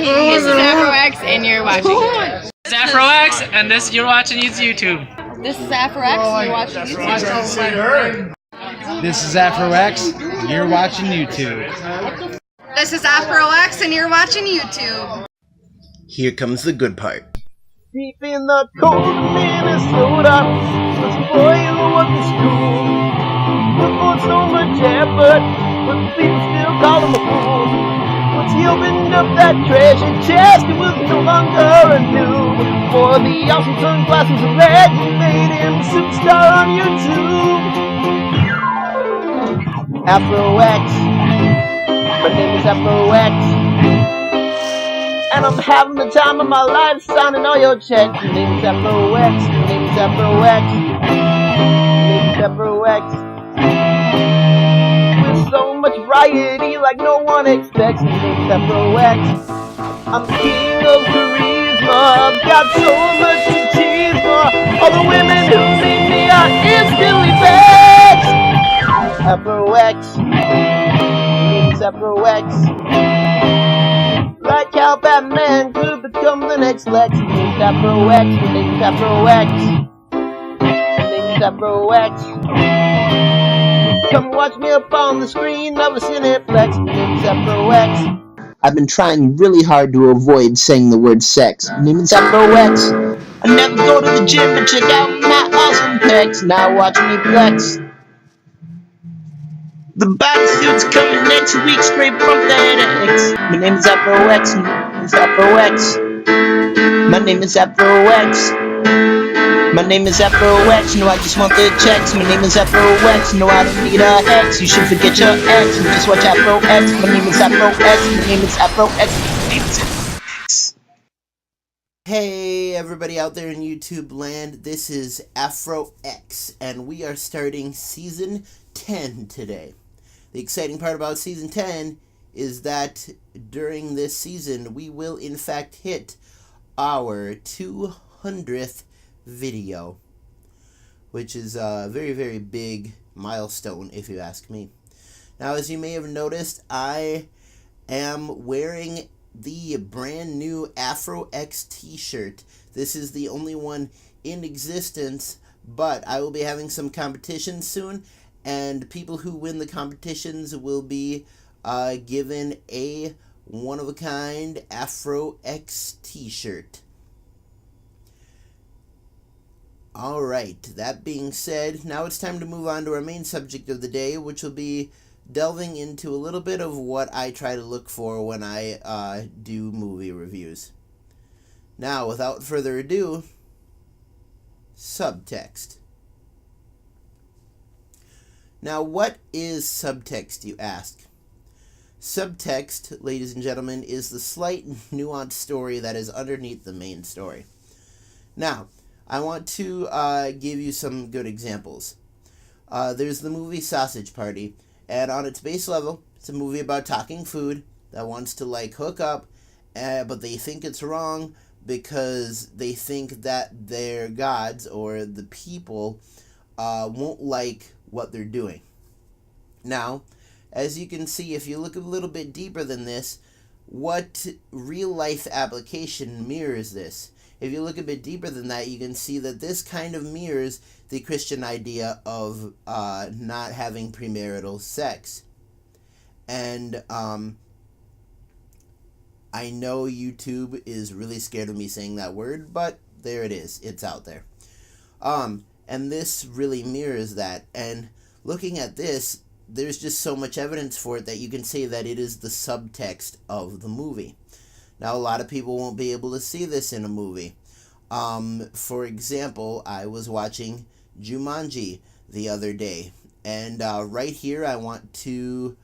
This is Afro X, and you're watching. This is Afro X, and this you're watching YouTube. This is Afro X, and you're watching YouTube. This is Afro X, you're watching YouTube. This is Afro X, and you're watching YouTube. Here comes the good part. Deep in the cold of Minnesota, was a boy who wasn't school. The boat's so much effort, but the people still call him a fool. Once he opened up that treasure chest, it was no longer a noob. For the awesome sunglasses of red made him a superstar on YouTube. Afro X, my name is Afro X, and I'm having the time of my life signing all your checks. My name is Afro X, my name is Afro X, my name is Afro X. With so much variety like no one expects. My name is Afro X. I'm the king of charisma. I've got so much to cheese for. All the women who see me are instantly vexed. Afro X, my name is Afro X. Like how Batman could become the next Lex. My name is Afro X, my name is Afro X. My name is Afro X. Come watch me up on the screen of a Cineplex. My name is Afro X. I've been trying really hard to avoid saying the word sex. My name is Afro X. I never go to the gym to check out my awesome pecs. Now watch me flex. The bodysuit's coming next week straight from FedEx. My name is Afro X. My name is Afro X. My name is Afro X. My name is Afro X. No, I just want the checks. My name is Afro X. No, I don't need a X. You should forget your X and just watch Afro X. My name is Afro X. My name is Afro X. My name is Afro X. Hey everybody out there in YouTube land, this is Afro X, and we are starting Season 10 today. The exciting part about Season 10 is that during this season, we will in fact hit our 200th video, which is a very, very big milestone, if you ask me. Now, as you may have noticed, I am wearing the brand new Afro X t-shirt. This is the only one in existence, but I will be having some competitions soon, and people who win the competitions will be given a one-of-a-kind Afro X t-shirt. Alright, that being said, now it's time to move on to our main subject of the day, which will be delving into a little bit of what I try to look for when I do movie reviews. Now, without further ado, subtext. Now, what is subtext, you ask? Subtext, ladies and gentlemen, is the slight nuanced story that is underneath the main story. Now, I want to give you some good examples. There's the movie Sausage Party, and on its base level, it's a movie about talking food that wants to, like, hook up, but they think it's wrong because they think that their gods or the people won't like what they're doing. Now, as you can see, if you look a little bit deeper than this, what real-life application mirrors this? If you look a bit deeper than that, you can see that this kind of mirrors the Christian idea of not having premarital sex. And I know YouTube is really scared of me saying that word, but there it is. It's out there. And this really mirrors that. And looking at this, there's just so much evidence for it that you can say that it is the subtext of the movie. Now, a lot of people won't be able to see this in a movie. For example, I was watching Jumanji the other day, and right here I want to...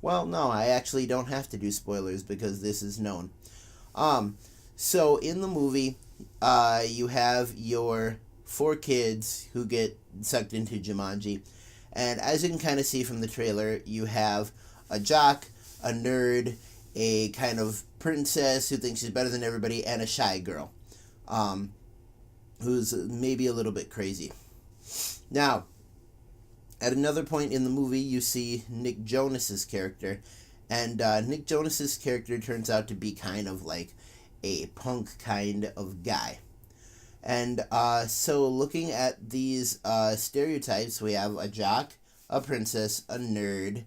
Well, no, I actually don't have to do spoilers because this is known. So in the movie, you have your 4 kids who get sucked into Jumanji, and as you can kind of see from the trailer, you have a jock, a nerd, a kind of princess who thinks she's better than everybody, and a shy girl, who's maybe a little bit crazy. Now, at another point in the movie, you see Nick Jonas's character, And Nick Jonas's character turns out to be kind of like a punk kind of guy. And so looking at these stereotypes, we have a jock, a princess, a nerd,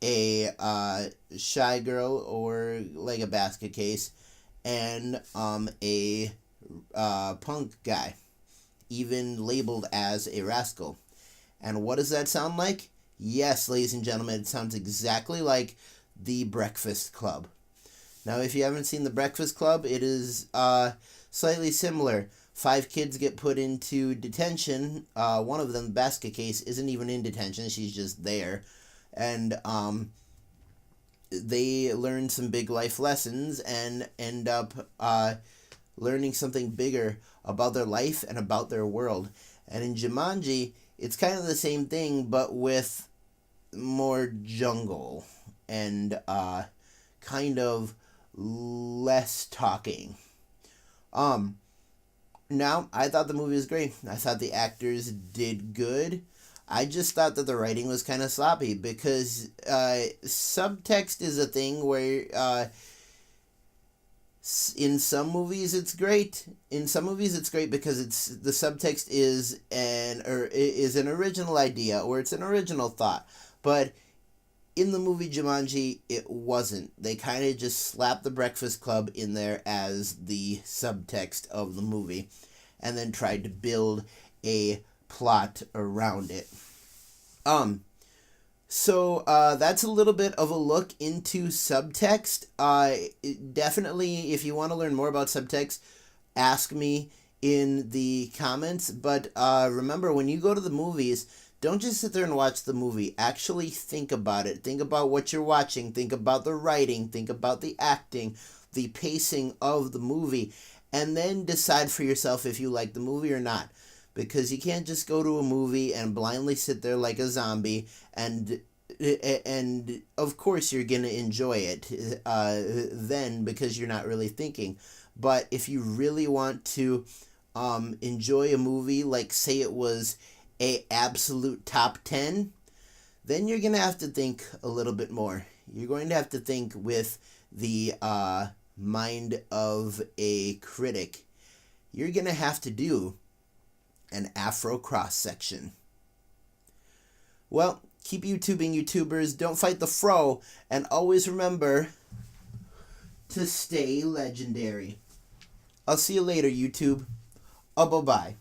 a shy girl or like a basket case, and a punk guy, even labeled as a rascal. And what does that sound like? Yes, ladies and gentlemen, it sounds exactly like The Breakfast Club. Now, if you haven't seen The Breakfast Club, it is slightly similar. 5 kids get put into detention. One of them, the basket case, isn't even in detention. She's just there. And they learn some big life lessons and end up learning something bigger about their life and about their world. And in Jumanji, it's kind of the same thing, but with more jungle and kind of less talking. Now, I thought the movie was great. I thought the actors did good. I just thought that the writing was kind of sloppy because subtext is a thing where in some movies it's great. In some movies it's great because it's the subtext is an original idea or it's an original thought. But in the movie Jumanji, it wasn't. They kind of just slapped The Breakfast Club in there as the subtext of the movie and then tried to build a plot around it. So that's a little bit of a look into subtext. Definitely, if you want to learn more about subtext, ask me in the comments. But remember, when you go to the movies, don't just sit there and watch the movie. Actually think about it. Think about what you're watching. Think about the writing. Think about the acting, the pacing of the movie. And then decide for yourself if you like the movie or not. Because you can't just go to a movie and blindly sit there like a zombie and of course you're going to enjoy it then because you're not really thinking. But if you really want to enjoy a movie, like say it was a absolute top 10, then you're going to have to think a little bit more. You're going to have to think with the mind of a critic. You're going to have to do an Afro X-Section. Well, keep YouTubing, YouTubers. Don't fight the fro. And always remember to stay legendary. I'll see you later, YouTube. Bye-bye.